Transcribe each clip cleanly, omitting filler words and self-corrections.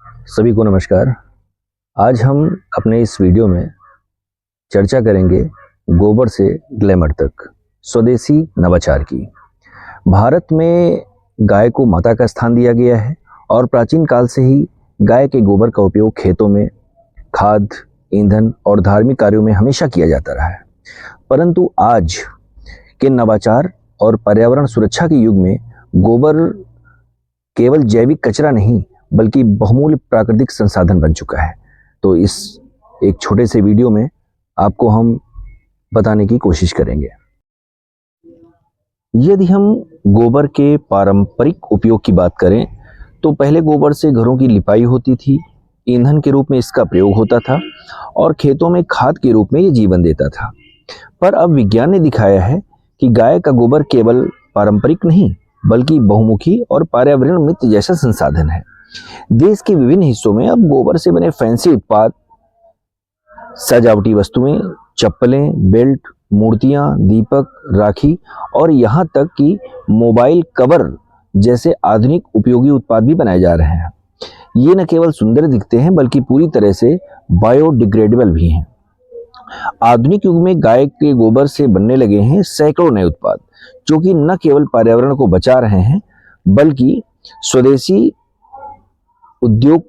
सभी को नमस्कार। आज हम अपने इस वीडियो में चर्चा करेंगे गोबर से ग्लैमर तक स्वदेशी नवाचार की। भारत में गाय को माता का स्थान दिया गया है और प्राचीन काल से ही गाय के गोबर का उपयोग खेतों में खाद, ईंधन और धार्मिक कार्यों में हमेशा किया जाता रहा है। परंतु आज के नवाचार और पर्यावरण सुरक्षा के युग में गोबर केवल जैविक कचरा नहीं बल्कि बहुमूल्य प्राकृतिक संसाधन बन चुका है। तो इस एक छोटे से वीडियो में आपको हम बताने की कोशिश करेंगे। यदि हम गोबर के पारंपरिक उपयोग की बात करें तो पहले गोबर से घरों की लिपाई होती थी, ईंधन के रूप में इसका प्रयोग होता था और खेतों में खाद के रूप में ये जीवन देता था। पर अब विज्ञान ने दिखाया है कि गाय का गोबर केवल पारंपरिक नहीं बल्कि बहुमुखी और पर्यावरण मित्र जैसा संसाधन है। देश के विभिन्न हिस्सों में अब गोबर से बने फैंसी उत्पाद, सजावटी वस्तुएं, चप्पलें, बेल्ट, मूर्तियां, दीपक, राखी और यहाँ तक कि मोबाइल कवर जैसे आधुनिक उपयोगी उत्पाद भी बनाए जा रहे हैं। ये न केवल सुंदर दिखते हैं बल्कि पूरी तरह से बायोडिग्रेडेबल भी हैं। आधुनिक युग में गाय के गोबर से बनने लगे हैं सैकड़ों नए उत्पाद जो कि न केवल पर्यावरण को बचा रहे हैं बल्कि स्वदेशी उद्योग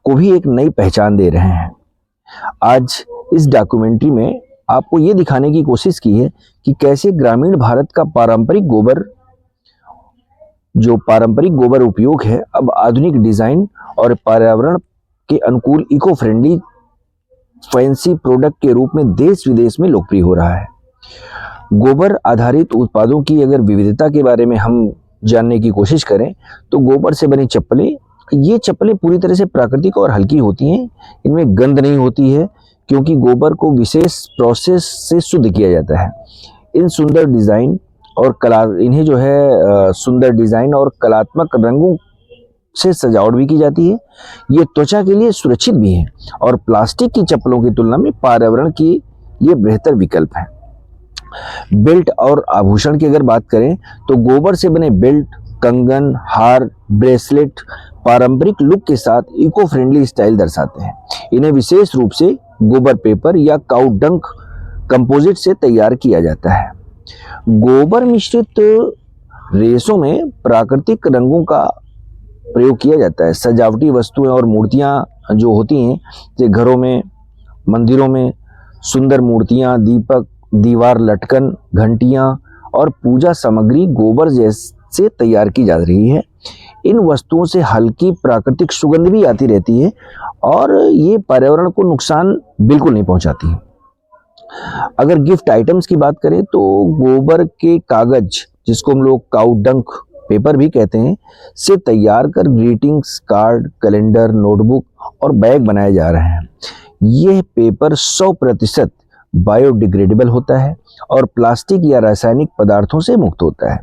को भी एक नई पहचान दे रहे हैं। आज इस डॉक्यूमेंट्री में आपको ये दिखाने की कोशिश की है कि कैसे ग्रामीण भारत का पारंपरिक गोबर उपयोग है अब आधुनिक डिजाइन और पर्यावरण के अनुकूल इको फ्रेंडली फैंसी प्रोडक्ट के रूप में देश विदेश में लोकप्रिय हो रहा है। गोबर आधारित उत्पादों की अगर विविधता के बारे में हम जानने की कोशिश करें तो गोबर से बनी चप्पलें, ये चप्पलें पूरी तरह से प्राकृतिक और हल्की होती हैं। इनमें गंध नहीं होती है क्योंकि गोबर को विशेष प्रोसेस से शुद्ध किया जाता है। सुंदर डिजाइन और कलात्मक रंगों से सजावट भी की जाती है। ये त्वचा के लिए सुरक्षित भी है और प्लास्टिक की चप्पलों की तुलना में पर्यावरण की ये बेहतर विकल्प है। बेल्ट और आभूषण की अगर बात करें तो गोबर से बने बेल्ट, कंगन, हार, ब्रेसलेट पारंपरिक लुक के साथ इको फ्रेंडली स्टाइल दर्शाते हैं। इन्हें विशेष रूप से गोबर पेपर या काउ डंक कंपोजिट से तैयार किया जाता है। गोबर मिश्रित रेशों में प्राकृतिक रंगों का प्रयोग किया जाता है। सजावटी वस्तुएं और मूर्तियां जो होती हैं जैसे घरों में, मंदिरों में सुंदर मूर्तियां, दीपक, दीवार लटकन, घंटियां और पूजा सामग्री गोबर जैसे तैयार की जा रही है। इन वस्तुओं से हल्की प्राकृतिक सुगंध भी आती रहती है और ये पर्यावरण को नुकसान बिल्कुल नहीं पहुंचाती है। अगर गिफ्ट आइटम्स की बात करें तो गोबर के कागज, जिसको हम लोग काउ डंक पेपर भी कहते हैं, से तैयार कर ग्रीटिंग्स कार्ड, कैलेंडर, नोटबुक और बैग बनाए जा रहे हैं। यह पेपर 100% बायोडिग्रेडेबल होता है और प्लास्टिक या रासायनिक पदार्थों से मुक्त होता है।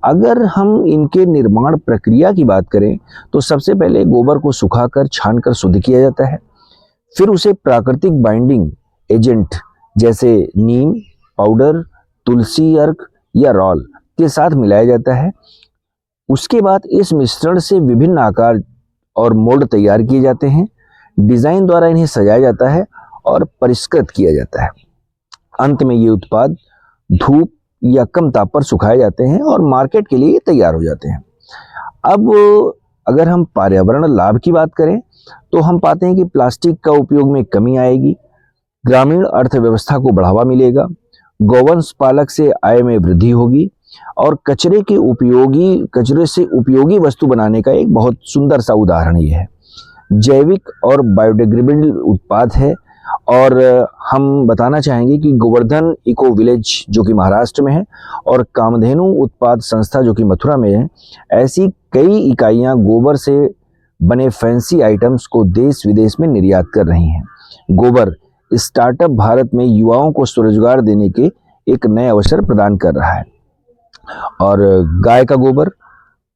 अगर हम इनके निर्माण प्रक्रिया की बात करें तो सबसे पहले गोबर को सुखाकर छानकर शुद्ध किया जाता है। फिर उसे प्राकृतिक बाइंडिंग एजेंट जैसे नीम पाउडर, तुलसी अर्क या रॉल के साथ मिलाया जाता है। उसके बाद इस मिश्रण से विभिन्न आकार और मोल्ड तैयार किए जाते हैं। डिजाइन द्वारा इन्हें सजाया जाता है और परिष्कृत किया जाता है। अंत में ये उत्पाद धूप या कम ताप पर सुखाए जाते हैं और मार्केट के लिए तैयार हो जाते हैं। अब अगर हम पर्यावरण लाभ की बात करें तो हम पाते हैं कि प्लास्टिक का उपयोग में कमी आएगी, ग्रामीण अर्थव्यवस्था को बढ़ावा मिलेगा, गौवंश पालक से आय में वृद्धि होगी और कचरे से उपयोगी वस्तु बनाने का एक बहुत सुंदर सा उदाहरण ये है। जैविक और बायोडिग्रेडेबल उत्पाद है और हम बताना चाहेंगे कि गोवर्धन इको विलेज जो कि महाराष्ट्र में है और कामधेनु उत्पाद संस्था जो कि मथुरा में है, ऐसी कई इकाइयां गोबर से बने फैंसी आइटम्स को देश विदेश में निर्यात कर रही हैं। गोबर स्टार्टअप भारत में युवाओं को स्वरोजगार देने के एक नए अवसर प्रदान कर रहा है। और गाय का गोबर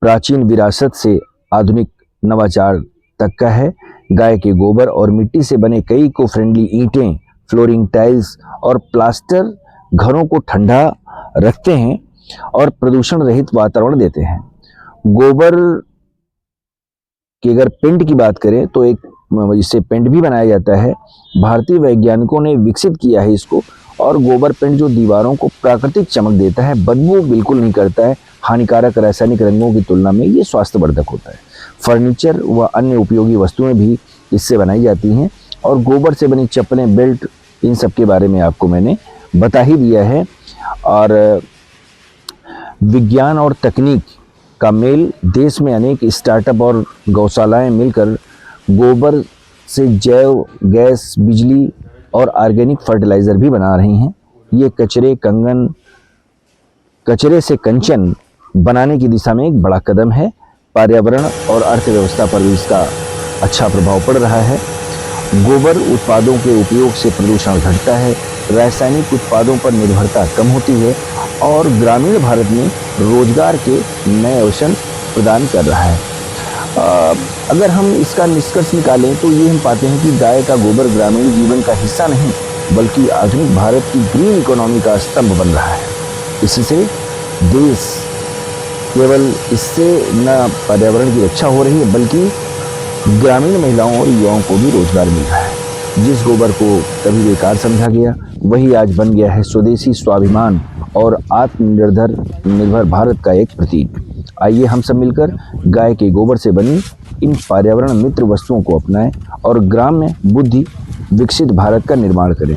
प्राचीन विरासत से आधुनिक नवाचार तक का है। गाय के गोबर और मिट्टी से बने कई इको फ्रेंडली ईंटें, फ्लोरिंग, टाइल्स और प्लास्टर घरों को ठंडा रखते हैं और प्रदूषण रहित वातावरण देते हैं। गोबर कि अगर पेंट की बात करें तो एक इससे पेंट भी बनाया जाता है। भारतीय वैज्ञानिकों ने विकसित किया है इसको। और गोबर पेंट जो दीवारों को प्राकृतिक चमक देता है, बदबू बिल्कुल नहीं करता है, हानिकारक रासायनिक रंगों की तुलना में ये स्वास्थ्यवर्धक होता है। फर्नीचर व अन्य उपयोगी वस्तुएं भी इससे बनाई जाती हैं। और गोबर से बनी चप्पलें, बेल्ट, इन सब के बारे में आपको मैंने बता ही दिया है। और विज्ञान और तकनीक का मेल, देश में अनेक स्टार्टअप और गौशालाएं मिलकर गोबर से जैव गैस, बिजली और ऑर्गेनिक फर्टिलाइज़र भी बना रही हैं। ये कचरे से कंचन बनाने की दिशा में एक बड़ा कदम है। पर्यावरण और अर्थव्यवस्था पर भी इसका अच्छा प्रभाव पड़ रहा है। गोबर उत्पादों के उपयोग से प्रदूषण घटता है, रासायनिक उत्पादों पर निर्भरता कम होती है और ग्रामीण भारत में रोजगार के नए अवसर प्रदान कर रहा है। अगर हम इसका निष्कर्ष निकालें तो ये हम पाते हैं कि गाय का गोबर ग्रामीण जीवन का हिस्सा नहीं बल्कि आधुनिक भारत की ग्रीन इकोनॉमी का स्तंभ बन रहा है। इससे देश केवल इससे न पर्यावरण की रक्षा हो रही है बल्कि ग्रामीण महिलाओं और युवाओं को भी रोजगार मिल रहा है। जिस गोबर को कभी बेकार समझा गया वही आज बन गया है स्वदेशी स्वाभिमान और आत्मनिर्भर भारत का एक प्रतीक। आइए हम सब मिलकर गाय के गोबर से बनी इन पर्यावरण मित्र वस्तुओं को अपनाएं और ग्राम्य बुद्धि विकसित भारत का निर्माण करें।